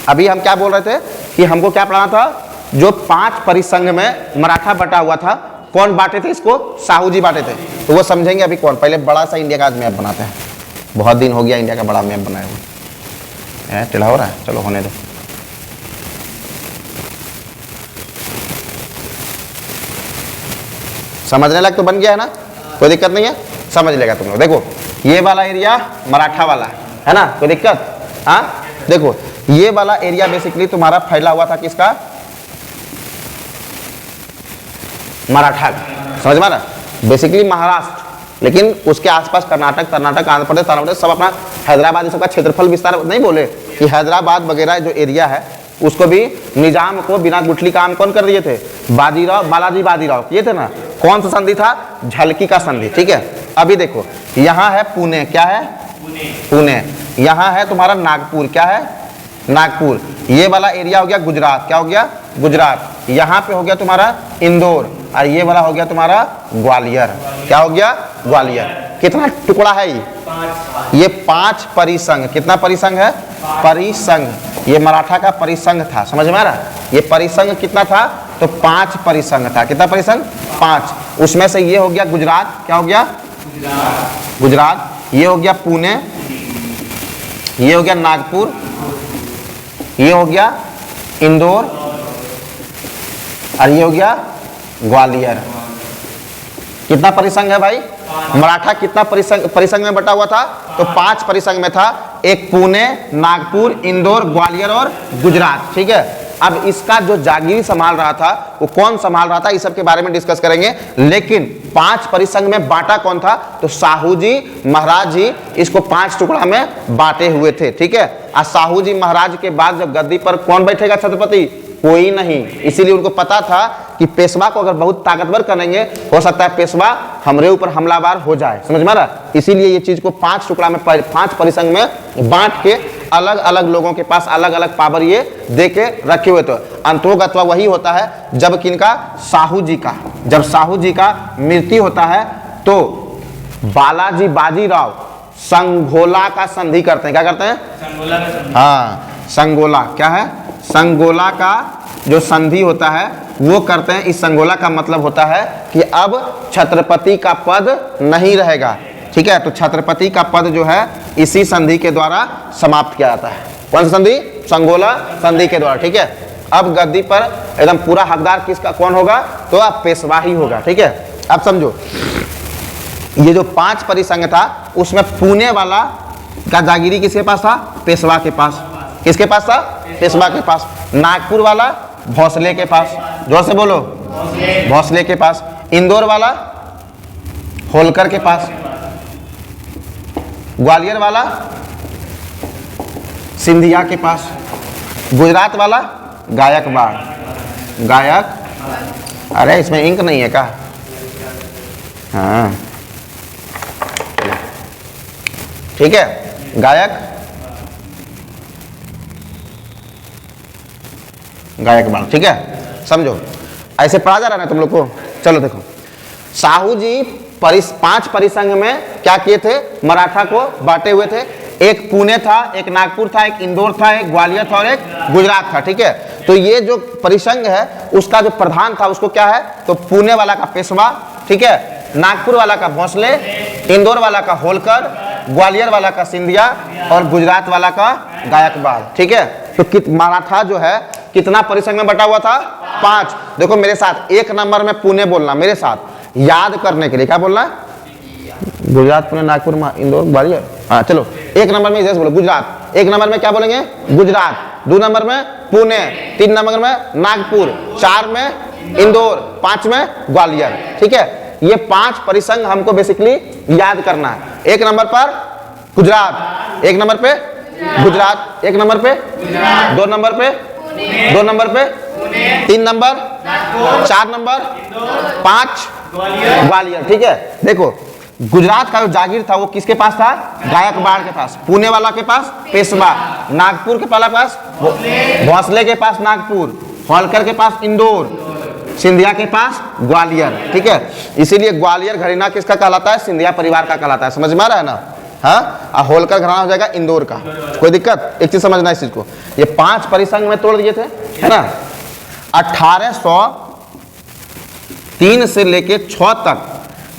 अभी हम क्या बोल रहे थे कि हमको क्या पढ़ाना था, जो 5 परिसंघ में मराठा बटा हुआ था, कौन बांटे थे इसको, साहू जी बांटे थे। तो वो समझेंगे अभी कौन। पहले बड़ा सा इंडिया का मैप बनाते हैं, बहुत दिन हो गया इंडिया का बड़ा मैप बनाया हुआ। टेढ़ा हो रहा है, चलो होने दो। समझने लायक तो बन गया है ना, कोई दिक्कत नहीं है, समझ लेगा तुम लोग। देखो ये वाला एरिया मराठा वाला है ना, कोई दिक्कत? हाँ देखो ये वाला एरिया बेसिकली तुम्हारा फैला हुआ था किसका, मराठा का, समझ में आ रहा, बेसिकली महाराष्ट्र, लेकिन उसके आसपास कर्नाटक, आंध्र प्रदेश, सब अपना हैदराबाद, ये सबका क्षेत्रफल विस्तार नहीं बोले कि हैदराबाद वगैरह जो एरिया है उसको भी निजाम को बिना गुठली काम कौन कर दिए थे, बाजीराव, बालाजी बाजीराव किए थे ना। कौन सा संधि था, झलकी का संधि, ठीक है। अभी देखो यहाँ है पुणे, क्या है पुणे, यहाँ है तुम्हारा नागपुर, क्या है नागपुर, ये वाला एरिया हो गया गुजरात, क्या हो गया गुजरात, यहाँ पे हो गया तुम्हारा इंदौर, और ये वाला हो गया तुम्हारा ग्वालियर, क्या हो गया ग्वालियर। कितना टुकड़ा है ये 5 परिसंघ, कितना परिसंघ है, परिसंघ, ये मराठा का परिसंघ था, समझ में आ रहा, ये परिसंघ कितना था, तो 5 परिसंघ था, कितना परिसंघ 5, उसमें से ये हो गया गुजरात, क्या हो गया गुजरात, ये हो गया पुणे, ये हो गया नागपुर, ये हो गया इंदौर, और ये हो गया ग्वालियर। कितना परिसंघ है भाई, मराठा कितना परिसंघ में बटा हुआ था, तो 5 परिसंघ में था, एक पुणे, नागपुर, इंदौर, ग्वालियर और गुजरात, ठीक है। अब इसका जो जागीर संभाल रहा था वो कौन संभाल रहा था, इस सब के बारे में डिस्कस करेंगे। लेकिन 5 परिसंघ में बांटा कौन था, तो साहू जी महाराज जी इसको 5 टुकड़ा में बांटे हुए थे, ठीक है। और साहू जी महाराज के बाद जब गद्दी पर कौन बैठेगा छत्रपति, कोई नहीं, इसीलिए उनको पता था कि पेशवा को अगर बहुत ताकतवर करेंगे, हो सकता है पेशवा हमरे ऊपर हमलावर हो जाए, समझ में आ रहा, इसीलिए ये चीज को 5 टुकड़ा में 5 परिसंघ में बांट के अलग अलग लोगों के पास अलग अलग पावर ये दे के रखे हुए थे। अंतोगत्वा वही होता है जब किनका, साहू जी का, जब साहू जी का मृत्यु होता है तो बालाजी बाजीराव संगोला का संधि करते हैं, क्या करते हैं, संगोला का संधि, हाँ संगोला, क्या है संगोला का जो संधि होता है वो करते हैं। इस संगोला का मतलब होता है कि अब छत्रपति का पद नहीं रहेगा, ठीक है। तो छत्रपति का पद जो है इसी संधि के द्वारा समाप्त किया जाता है। कौन सा संधि, संगोला संधि के द्वारा, ठीक है। अब गद्दी पर एकदम पूरा हकदार किसका कौन होगा, तो अब पेशवा ही होगा, ठीक है। अब समझो ये जो 5 परिसंघ था उसमें पुणे वाला का जागीरी किसके पास था, पेशवा के पास, किसके पास था, पेशवा के पास। नागपुर वाला भोसले के पास, जोर से बोलो, भोसले के पास। इंदौर वाला होलकर के पास। ग्वालियर वाला सिंधिया के पास। गुजरात वाला गायकवाड़, गायक, अरे इसमें इंक नहीं है क्या, हाँ ठीक है, गायकवाड़, ठीक है। समझो ऐसे पढ़ा जा रहा है ना तुम लोग को। चलो देखो साहू जी 5 परिसंघ में क्या किए थे, मराठा को बांटे हुए थे। एक पुणे था, एक नागपुर था, एक इंदौर था, एक ग्वालियर था और एक गुजरात था, ठीक है। तो ये जो परिसंघ है उसका जो प्रधान था उसको क्या है, तो पुणे वाला का पेशवा, ठीक है, नागपुर वाला का भोसले, इंदौर वाला का होलकर, ग्वालियर वाला का सिंधिया और गुजरात वाला का गायकवाड़, ठीक है। तो मराठा जो है कितना परिसंघ में बटा हुआ था, 5। देखो मेरे साथ 1 नंबर में पुणे बोलना, मेरे साथ याद करने के लिए क्या बोलना, गुजरात, पुणे, नागपुर, इंदौर, ग्वालियर, हाँ चलो 1 नंबर में जैसे बोलो गुजरात, 1 नंबर में क्या बोलेंगे गुजरात, 2 नंबर में पुणे, 3 नंबर में नागपुर, 4 में इंदौर, 5 में ग्वालियर, ठीक है। ये 5 परिसंघ हमको बेसिकली याद करना है। 1 नंबर पर गुजरात, 1 नंबर पे गुजरात, 1 नंबर पे, 2 नंबर पे, 2 नंबर पे, 3 नंबर, 4 नंबर, 5 ग्वालियर, ठीक है। देखो गुजरात का जो जागीर था वो किसके पास था, गायकवाड़ के पास। पुणे वाला के पास पेशवा, नागपुर के पास भोसले के पास नागपुर, होलकर के पास इंदौर, सिंधिया के पास ग्वालियर, ठीक है। इसीलिए ग्वालियर घराना किसका कहलाता है, सिंधिया परिवार का कहलाता है, समझ में आ रहा है ना। हाँ, और होलकर घराना हो जाएगा इंदौर का। कोई दिक्कत? एक चीज समझना इस चीज को, ये 5 परिसंघ में तोड़ दिए थे, है ना। 1803 से लेके 6 तक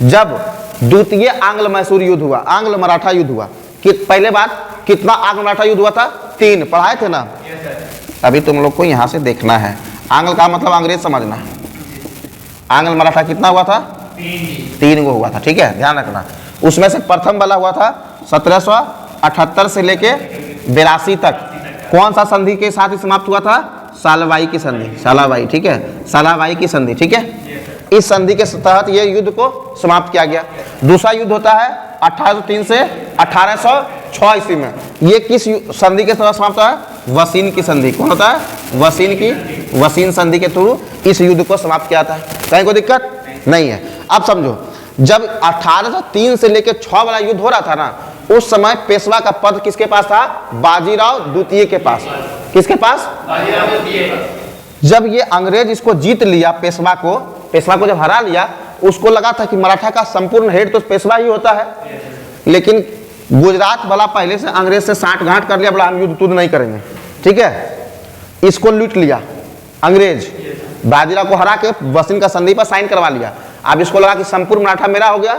जब द्वितीय आंग्ल मैसूर युद्ध हुआ, आंग्ल मराठा युद्ध हुआ, कि पहले बात कितना आंग्ल मराठा युद्ध हुआ था? 3 पढ़ाए थे ना। अभी तुम लोग को यहां से देखना है, आंग्ल का मतलब अंग्रेज समझना है। आंग्ल मराठा कितना हुआ था? 3 गो हुआ था, ठीक है, ध्यान रखना। उसमें से प्रथम वाला हुआ था 1778 से लेके 82 तक। कौन सा संधि के साथ ही समाप्त हुआ था? सालाबाई की संधि, सालाबाई, ठीक है, सालाबाई की संधि, ठीक है। इस संधि के तहत ये युद्ध को समाप्त किया गया। दूसरा युद्ध होता है 1803 से 1806 ईस्वी में। ये किस संधि के तहत समाप्त हुआ है? वसीन की संधि। कौन होता है? वसीन संधि के थ्रू इस युद्ध को समाप्त किया था। कहीं कोई दिक्कत नहीं है। अब समझो, जब 1803 से लेकर 6 वाला युद्ध हो रहा था ना, उस समय पेशवा का पद किसके पास था? बाजीराव द्वितीय के पास। किसके पास? बाजीराव द्वितीय। जब ये अंग्रेज इसको जीत लिया, पेशवा को जब हरा लिया, उसको लगा था कि मराठा का संपूर्ण हेड तो पेशवा ही होता है। लेकिन गुजरात वाला पहले से अंग्रेज से साठ-गांठ कर लिया, बोला हम युद्ध नहीं करेंगे, ठीक है। इसको लूट लिया अंग्रेज, बाजीराव को हरा के वसीन का संधि पर साइन करवा लिया। अब इसको लगा कि संपूर्ण मराठा मेरा हो गया।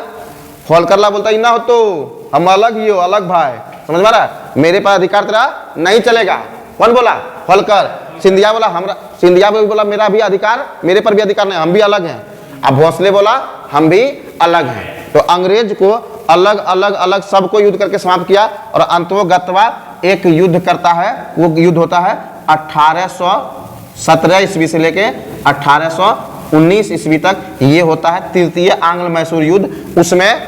होलकरला बोलता ही ना हो तो हम अलग ही हो, अलग भाई, समझ में आ रहा? मेरे पास अधिकार तेरा नहीं चलेगा। कौन बोला? होलकर। सिंधिया बोला हमरा, सिंधिया भी बोला मेरा भी अधिकार, मेरे पर भी अधिकार नहीं, हम भी अलग हैं। अब भोसले बोला हम भी अलग हैं। तो अंग्रेज को अलग अलग अलग सबको युद्ध करके समाप्त किया, और अंतोगत्वा एक युद्ध करता है। वो युद्ध होता है 1817 ईस्वी से लेके 1819 ईस्वी तक। ये होता है तृतीय आंग्ल मैसूर युद्ध। उसमें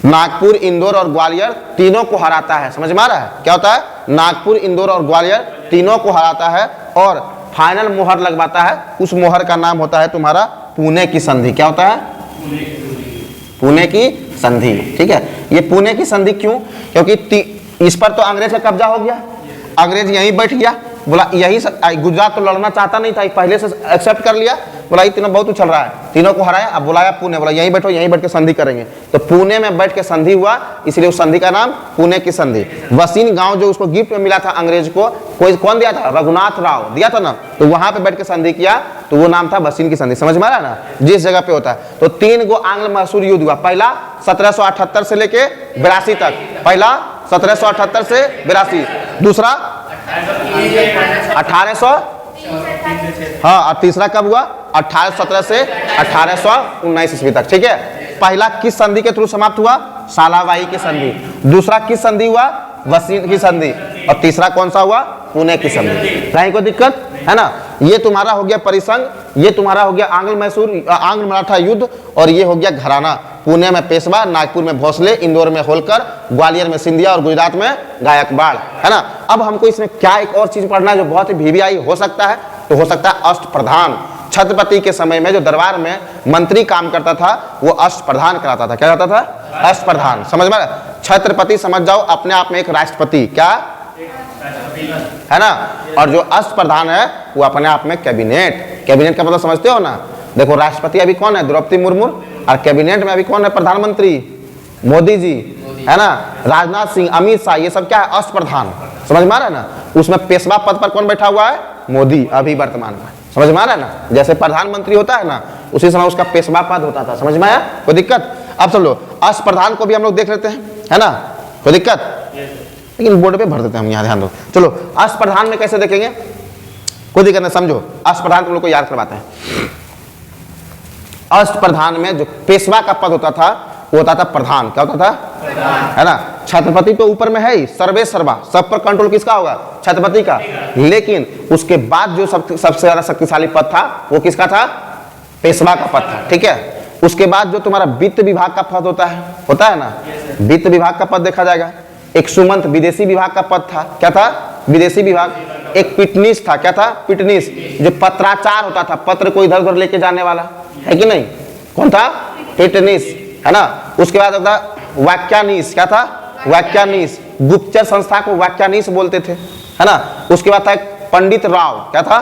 नागपुर, इंदौर और ग्वालियर तीनों को हराता है। समझ में आ रहा है? क्या होता है? नागपुर, इंदौर और ग्वालियर तीनों को हराता है और फाइनल मोहर लगवाता है। उस मोहर का नाम होता है तुम्हारा पुणे की संधि। क्या होता है? पुणे की संधि, ठीक है। ये पुणे की संधि क्यों? क्योंकि इस पर तो अंग्रेज का कब्जा हो गया, अंग्रेज यहीं बैठ गया, बोला यही गुजरात तो लड़ना चाहता नहीं था, पहले से एक्सेप्ट कर लिया, बोला ये तीनों बहुत उछल रहा है, तीनों को हराया। अब बुलाया पुणे, बोला यहीं बैठो, यहीं बैठ के संधि करेंगे। तो पुणे में बैठ के संधि हुआ, इसलिए उस संधि का नाम पुणे की संधि। वसीन गांव जो उसको गिफ्ट में मिला था अंग्रेज को, कौन दिया था? रघुनाथ राव दिया था ना। तो वहां पे बैठ के संधि किया, तो वो नाम था वसीन की संधि। समझ में आ रहा है ना? जिस जगह पे होता है। तो 3 गो आंग्ल मैसूर युद्ध हुआ। पहला 1778 से लेके 82 तक, पहला 1778 से 82, दूसरा 1800, हाँ, और तीसरा कब हुआ? 1817 से 1819 ईस्वी तक, ठीक है। पहला किस संधि के थ्रू समाप्त हुआ? सालाबाई की संधि। दूसरा किस संधि हुआ? वसीन की संधि। और तीसरा कौन सा हुआ? पुणे की संधि। कहीं कोई दिक्कत है ना? ये तुम्हारा हो गया परिसंघ, ये तुम्हारा हो गया आंग्ल मैसूर, आंग्ल मराठा युद्ध, और ये हो गया घराना। पुणे में पेशवा, नागपुर में भोसले, इंदौर में होलकर, ग्वालियर में सिंधिया और गुजरात में गायकवाड़, है ना। अब हमको इसमें क्या एक और चीज पढ़ना है जो बहुत ही वीवीआई हो सकता है, तो हो सकता है अष्टप्रधान। छत्रपति के समय में जो दरबार में मंत्री काम करता था, वो अष्टप्रधान कराता था। क्या कहता था? अष्टप्रधान। समझ में? छत्रपति समझ जाओ अपने आप में एक राष्ट्रपति, क्या है ना। और जो अष्टप्रधान है वो अपने आप में कैबिनेट। कैबिनेट का मतलब समझते हो ना? देखो, राष्ट्रपति अभी कौन है? द्रौपदी मुर्मू। और कैबिनेट में अभी कौन है? प्रधानमंत्री मोदी जी, है ना। राजनाथ सिंह, अमित शाह, ये सब क्या है? अष्टप्रधान। समझ में आ रहा है ना? उसमें पेशवा पद पर कौन बैठा हुआ है? मोदी, अभी वर्तमान में। समझ में आ रहा है ना? जैसे प्रधानमंत्री होता है ना, उसी समय उसका पेशवा पद होता था। समझ में आया? कोई दिक्कत? अब चलो अष्टप्रधान को भी हम लोग देख लेते हैं, है ना। कोई दिक्कत? लेकिन बोर्ड पे भर देते हैं हम, यहाँ ध्यान दो। चलो अष्टप्रधान में कैसे देखेंगे? कोई दिक्कत नहीं, समझो। अष्टप्रधान तुम लोग को याद करवाते हैं। अष्टप्रधान में जो पेशवा का पद होता था वो होता था प्रधान। क्या होता था? है ना। छत्रपति तो ऊपर में है ही, सर्वे सर्वा, सब पर कंट्रोल किसका होगा? छत्रपति का। लेकिन उसके बाद जो सबसे ज्यादा शक्तिशाली पद था वो किसका था? पेशवा का पद था, ठीक है। उसके बाद जो तुम्हारा वित्त विभाग का पद होता है ना, वित्त विभाग का पद देखा जाएगा। एक सुमंत विदेशी विभाग का पद था। क्या था? विदेशी विभाग। एक पिटनीस था। क्या था? पिटनीस, जो पत्राचार होता था, पत्र को इधर उधर लेके जाने वाला, है कि नहीं? कौन था? पिटनीस, है ना। उसके बाद होता वाक्यानीस। क्या था? वाक्यानीस, गुप्तचर संस्था को वाक्यानीस बोलते थे, है ना। उसके बाद था पंडित राव। क्या था?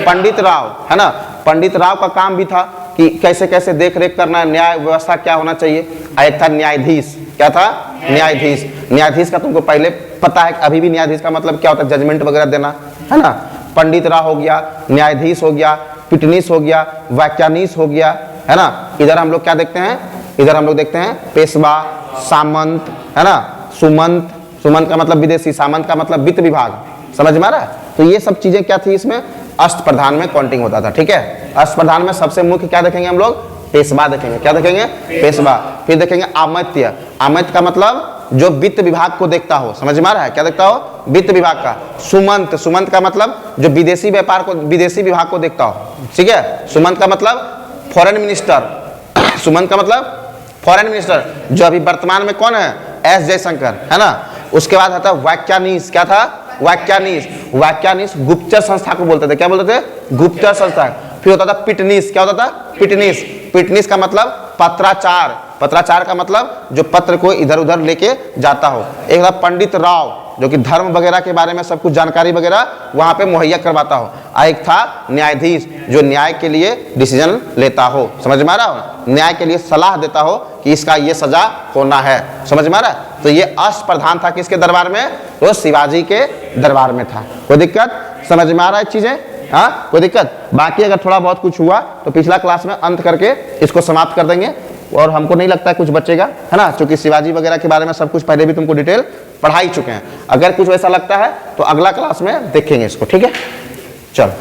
पंडित राव, है ना। पंडित राव का काम भी था कि कैसे कैसे देख रेख करना है, न्याय व्यवस्था क्या होना चाहिए। एक था न्यायाधीश, क्या था? न्यायाधीश। न्यायाधीश का तुमको पहले पता है, अभी भी न्यायाधीश का मतलब क्या होता है? जजमेंट वगैरह देना, है ना। पंडित राव हो गया, न्यायाधीश हो गया, पिटनीस हो गया, व्याख्यानीश हो गया, है ना। इधर हम लोग क्या देखते हैं? इधर हम लोग देखते हैं पेशवा, सामंत, है ना, सुमंत। सुमंत का मतलब विदेशी, सामंत का मतलब वित्त विभाग। समझ में आ रहा है? तो ये सब चीजें क्या थी इसमें? अष्टप्रधान में काउंटिंग होता था। ठीक है, अष्टप्रधान में सबसे मुख्य क्या देखेंगे हम लोग? पेशवा देखेंगे। क्या देखेंगे? पेशवा। फिर देखेंगे आमत्य। आमत्य का मतलब जो वित्त विभाग को देखता हो। समझ में आ रहा है? क्या देखता हो? वित्त विभाग का। सुमंत, सुमंत का मतलब जो विदेशी व्यापार को, विदेशी विभाग को देखता हो। ठीक है, सुमंत का मतलब फॉरेन मिनिस्टर। सुमंत का मतलब फॉरेन मिनिस्टर, जो अभी वर्तमान में कौन है? एस जयशंकर, है ना। उसके बाद आता व्याख्यानीश। क्या था? व्याख्यानीश। व्याख्यानीश गुप्तचर संस्था को बोलते थे। क्या बोलते थे? गुप्तचर संस्था। फिर होता था पिटनीस। क्या होता था? पिटनीस। पिटनीस का मतलब पत्राचार। पत्राचार का मतलब जो पत्र को इधर उधर लेके जाता हो। एक था पंडित राव, जो कि धर्म वगैरह के बारे में सब कुछ जानकारी वगैरह वहां पे मुहैया करवाता हो। एक था न्यायाधीश, जो न्याय के लिए डिसीजन लेता हो। समझ में आ रहा हो? न्याय के लिए सलाह देता हो कि इसका ये सजा होना है। समझ में आ रहा है? तो ये अष्टप्रधान था किसके दरबार में? तो शिवाजी के दरबार में था। कोई दिक्कत? समझ में आ रहा है चीजें? हाँ, कोई दिक्कत? बाकी अगर थोड़ा बहुत कुछ हुआ तो पिछला क्लास में अंत करके इसको समाप्त कर देंगे, और हमको नहीं लगता है कुछ बचेगा, है ना, क्योंकि शिवाजी वगैरह के बारे में सब कुछ पहले भी तुमको डिटेल पढ़ा ही चुके हैं। अगर कुछ वैसा लगता है तो अगला क्लास में देखेंगे इसको। ठीक है, चलो।